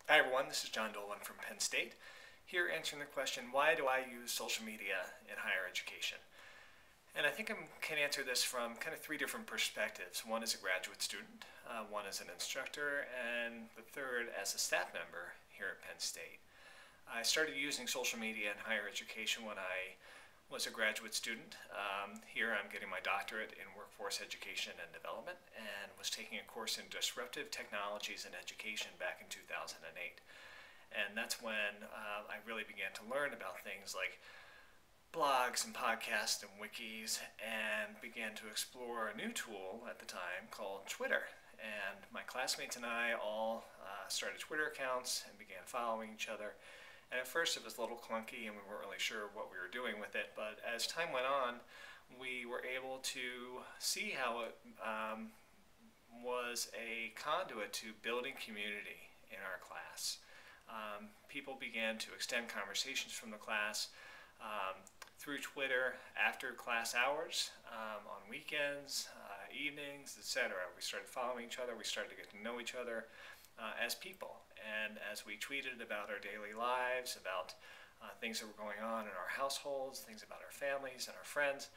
Hi everyone, this is John Dolan from Penn State, here answering the question, why do I use social media in higher education? And I think I can answer this from kind of three different perspectives. One as a graduate student, one as an instructor, and the third as a staff member here at Penn State. I started using social media in higher education when I was a graduate student. Here I'm getting my doctorate in workforce education and development and was taking a course in disruptive technologies in education back in 2008. And that's when I really began to learn about things like blogs and podcasts and wikis, and began to explore a new tool at the time called Twitter. And my classmates and I all started Twitter accounts and began following each other. And at first it was a little clunky and we weren't really sure what we were doing with it, but as time went on, we were able to see how it was a conduit to building community in our class. People began to extend conversations from the class through Twitter after class hours, on weekends, evenings, etc. We started following each other, we started to get to know each other as people. And as we tweeted about our daily lives, about things that were going on in our households, things about our families and our friends,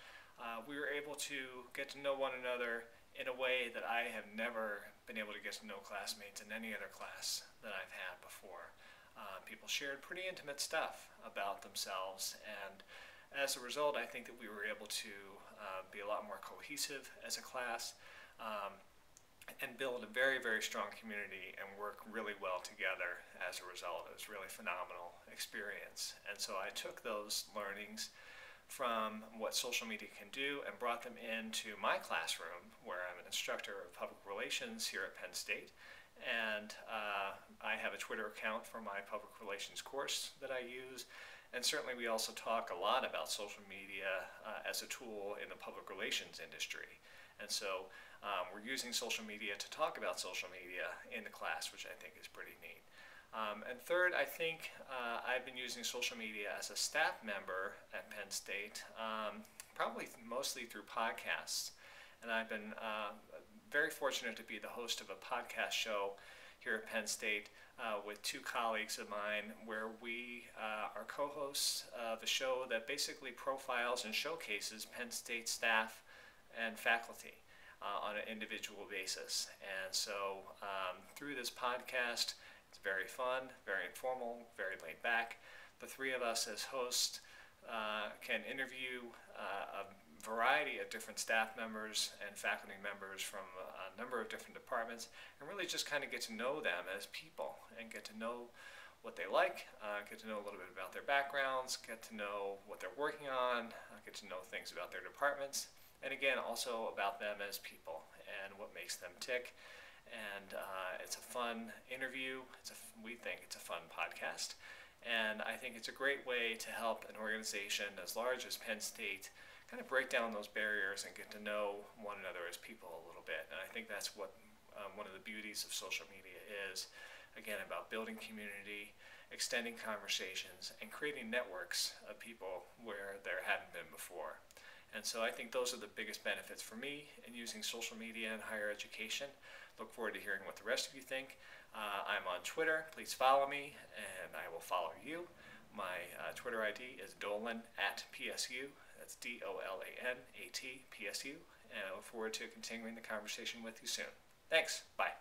we were able to get to know one another in a way that I have never been able to get to know classmates in any other class that I've had before. People shared pretty intimate stuff about themselves, and as a result, I think that we were able to be a lot more cohesive as a class. And build a very, very strong community and work really well together as a result. It was a really phenomenal experience. And so I took those learnings from what social media can do and brought them into my classroom, where I'm an instructor of public relations here at Penn State. And I have a Twitter account for my public relations course that I use. And certainly we also talk a lot about social media as a tool in the public relations industry. And so we're using social media to talk about social media in the class, which I think is pretty neat. And third, I think I've been using social media as a staff member at Penn State, probably mostly through podcasts. And I've been very fortunate to be the host of a podcast show here at Penn State with two colleagues of mine, where we are co-hosts of a show that basically profiles and showcases Penn State staff and faculty on an individual basis. And so through this podcast, it's very fun, very informal, very laid back. The three of us as hosts can interview a variety of different staff members and faculty members from a number of different departments, and really just kind of get to know them as people and get to know what they like, get to know a little bit about their backgrounds, get to know what they're working on, get to know things about their departments, and again also about them as people and what makes them tick. And it's a fun interview. We think it's a fun podcast, and I think it's a great way to help an organization as large as Penn State kind of break down those barriers and get to know one another as people a little bit. And I think that's what one of the beauties of social media is, again, about building community, extending conversations, and creating networks of people where there hadn't been before. And so I think those are the biggest benefits for me in using social media in higher education. Look forward to hearing what the rest of you think. I'm on Twitter. Please follow me, and I will follow you. My Twitter ID is Dolan at PSU. That's DOLAN AT PSU. And I look forward to continuing the conversation with you soon. Thanks. Bye.